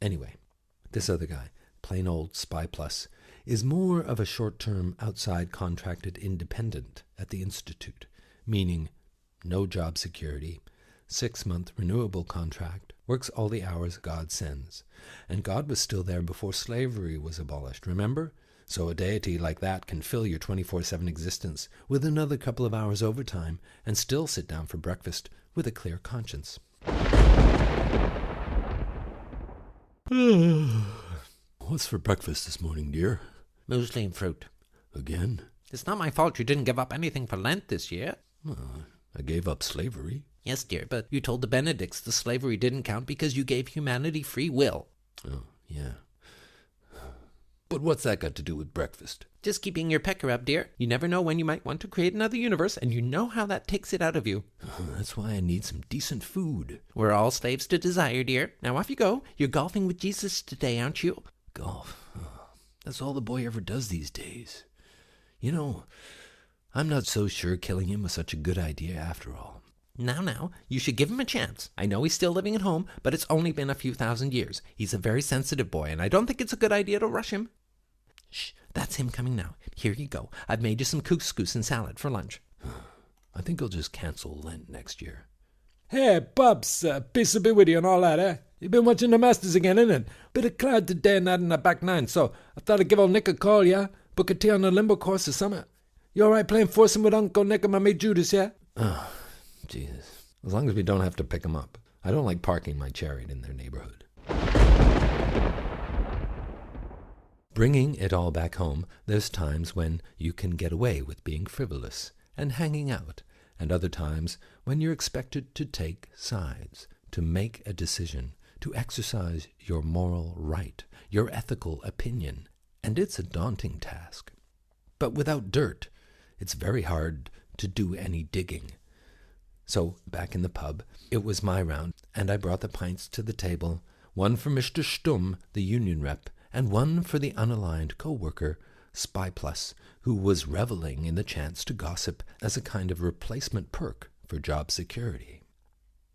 Anyway, this other guy, plain old Spy Plus, is more of a short-term outside contracted independent at the Institute, meaning no job security, 6-month renewable contract, works all the hours God sends. And God was still there before slavery was abolished, remember? So a deity like that can fill your 24/7 existence with another couple of hours overtime and still sit down for breakfast with a clear conscience. What's for breakfast this morning, dear? Muesli and fruit. Again? It's not my fault you didn't give up anything for Lent this year. I gave up slavery. Yes, dear, but you told the Benedicts the slavery didn't count because you gave humanity free will. Oh, yeah. But what's that got to do with breakfast? Just keeping your pecker up, dear. You never know when you might want to create another universe, and you know how that takes it out of you. That's why I need some decent food. We're all slaves to desire, dear. Now off you go. You're golfing with Jesus today, aren't you? Golf. That's all the boy ever does these days. You know, I'm not so sure killing him was such a good idea after all. Now, you should give him a chance. I know he's still living at home, but it's only been a few thousand years. He's a very sensitive boy, and I don't think it's a good idea to rush him. Shh, that's him coming now. Here you go. I've made you some couscous and salad for lunch. I think I'll just cancel Lent next year. Hey, Pops, peace be with you and all that, eh? You been watching the Masters again, innit? Bit of cloud today and that in the back nine, so I thought I'd give old Nick a call, yeah? Book a tea on the limbo course or something. You all right playing foursome with Uncle Nick and my mate Judas, yeah? Oh, Jesus. As long as we don't have to pick him up. I don't like parking my chariot in their neighborhood. Bringing it all back home, there's times when you can get away with being frivolous and hanging out, and other times when you're expected to take sides, to make a decision, to exercise your moral right, your ethical opinion, and it's a daunting task. But without dirt, it's very hard to do any digging. So, back in the pub, it was my round, and I brought the pints to the table, one for Mr. Stumm, the union rep, and one for the unaligned co-worker, Spy Plus, who was reveling in the chance to gossip as a kind of replacement perk for job security.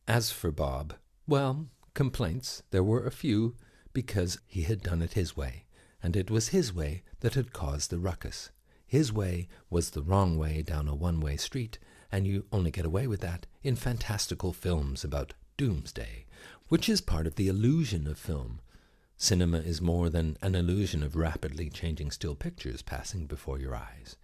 As for Bob, well, complaints there were a few, because he had done it his way, and it was his way that had caused the ruckus. His way was the wrong way down a one-way street, and you only get away with that in fantastical films about doomsday, which is part of the illusion of film. Cinema is more than an illusion of rapidly changing still pictures passing before your eyes.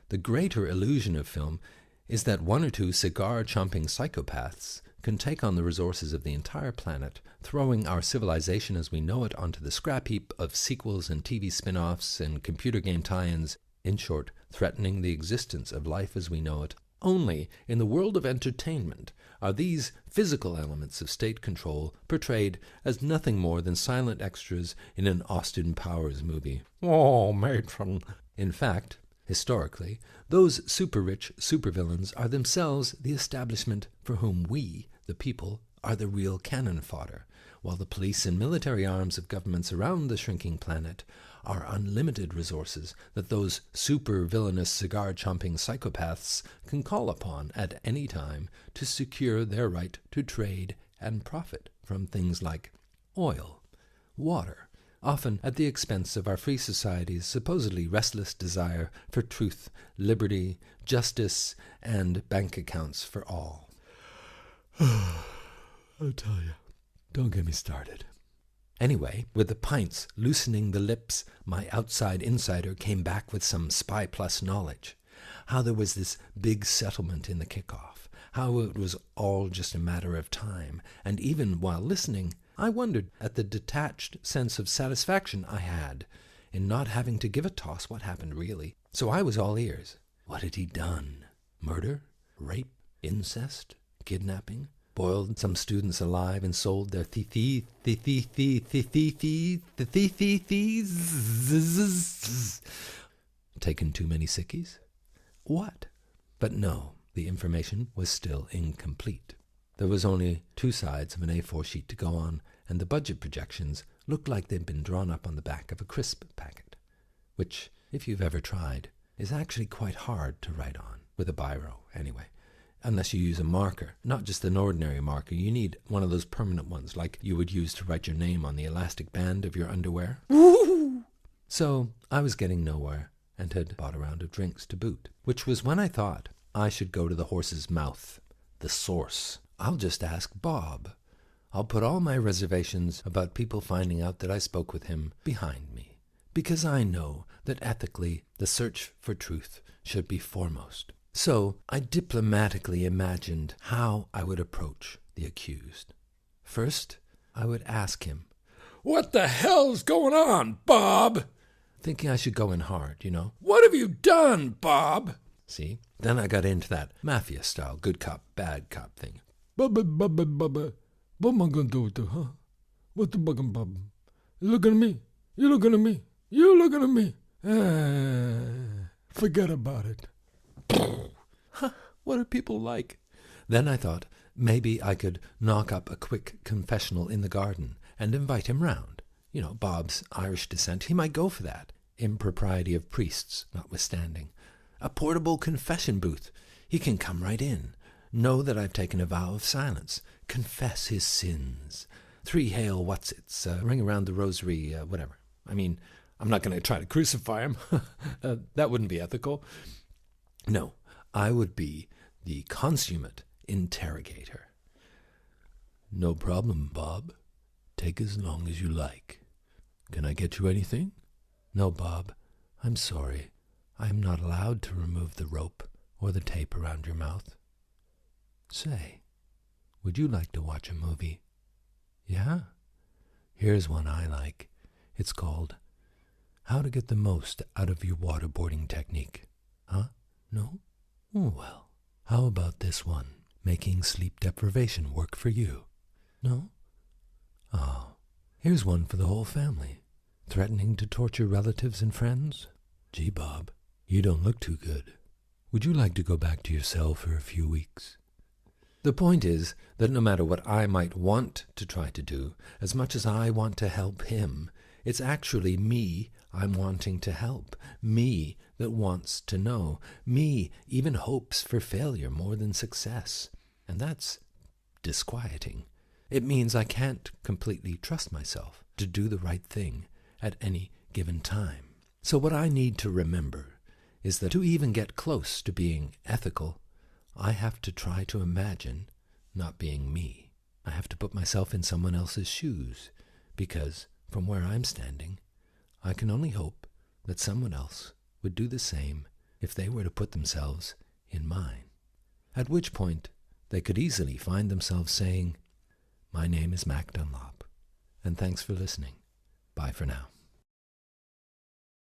The greater illusion of film is that one or two cigar-chomping psychopaths can take on the resources of the entire planet, throwing our civilization as we know it onto the scrap heap of sequels and TV spin-offs and computer game tie-ins, in short, threatening the existence of life as we know it. Only in the world of entertainment are these physical elements of state control portrayed as nothing more than silent extras in an Austin Powers movie. Oh, matron. In fact, historically, those super-rich supervillains are themselves the establishment for whom we, the people, are the real cannon fodder, while the police and military arms of governments around the shrinking planet are unlimited resources that those super-villainous cigar-chomping psychopaths can call upon at any time to secure their right to trade and profit from things like oil, water, often at the expense of our free society's supposedly restless desire for truth, liberty, justice, and bank accounts for all. I'll tell you. Don't get me started. Anyway, with the pints loosening the lips, my outside insider came back with some Spy Plus knowledge. How there was this big settlement in the kickoff. How it was all just a matter of time. And even while listening, I wondered at the detached sense of satisfaction I had in not having to give a toss what happened really. So I was all ears. What had he done? Murder? Rape? Incest? Kidnapping? Boiled some students alive and sold their taken too many sickies? What? But no, the information was still incomplete. There was only 2 sides of an A4 sheet to go on, and the budget projections looked like they'd been drawn up on the back of a crisp packet, which, if you've ever tried, is actually quite hard to write on, with a biro, anyway. unless you use a marker. Not just an ordinary marker. You need one of those permanent ones, like you would use to write your name on the elastic band of your underwear. So I was getting nowhere, and had bought a round of drinks to boot, which was when I thought I should go to the horse's mouth, the source. I'll just ask Bob. I'll put all my reservations about people finding out that I spoke with him behind me, because I know that ethically the search for truth should be foremost. So I diplomatically imagined how I would approach the accused. First, I would ask him, "What the hell's going on, Bob?" Thinking I should go in hard, you know. "What have you done, Bob?" See? Then I got into that mafia-style good cop, bad cop thing. Bubba. What am I going to do with you, huh? What the bugging, Bob? You looking at me? You looking at me? You looking at me? Forget about it. What are people like? Then I thought maybe I could knock up a quick confessional in the garden and invite him round. You know, Bob's Irish descent, he might go for that. Impropriety of priests notwithstanding. A portable confession booth. He can come right in. Know that I've taken a vow of silence. Confess his sins. 3 hail whatsits, ring around the rosary, whatever. I mean, I'm not going to try to crucify him. That wouldn't be ethical. No, I would be the consummate interrogator. No problem, Bob. Take as long as you like. Can I get you anything? No, Bob. I'm sorry. I am not allowed to remove the rope or the tape around your mouth. Say, would you like to watch a movie? Yeah? Here's one I like. It's called How to Get the Most Out of Your Waterboarding Technique. Huh? No? Oh, well. How about this one? Making sleep deprivation work for you. No? Oh. Here's one for the whole family. Threatening to torture relatives and friends? Gee, Bob, you don't look too good. Would you like to go back to your cell for a few weeks? The point is that no matter what I might want to try to do, as much as I want to help him, it's actually me I'm wanting to help, me that wants to know, me even hopes for failure more than success. And that's disquieting. It means I can't completely trust myself to do the right thing at any given time. So what I need to remember is that to even get close to being ethical, I have to try to imagine not being me. I have to put myself in someone else's shoes, because from where I'm standing, I can only hope that someone else would do the same if they were to put themselves in mine. At which point, they could easily find themselves saying, "My name is Mac Dunlop, and thanks for listening. Bye for now."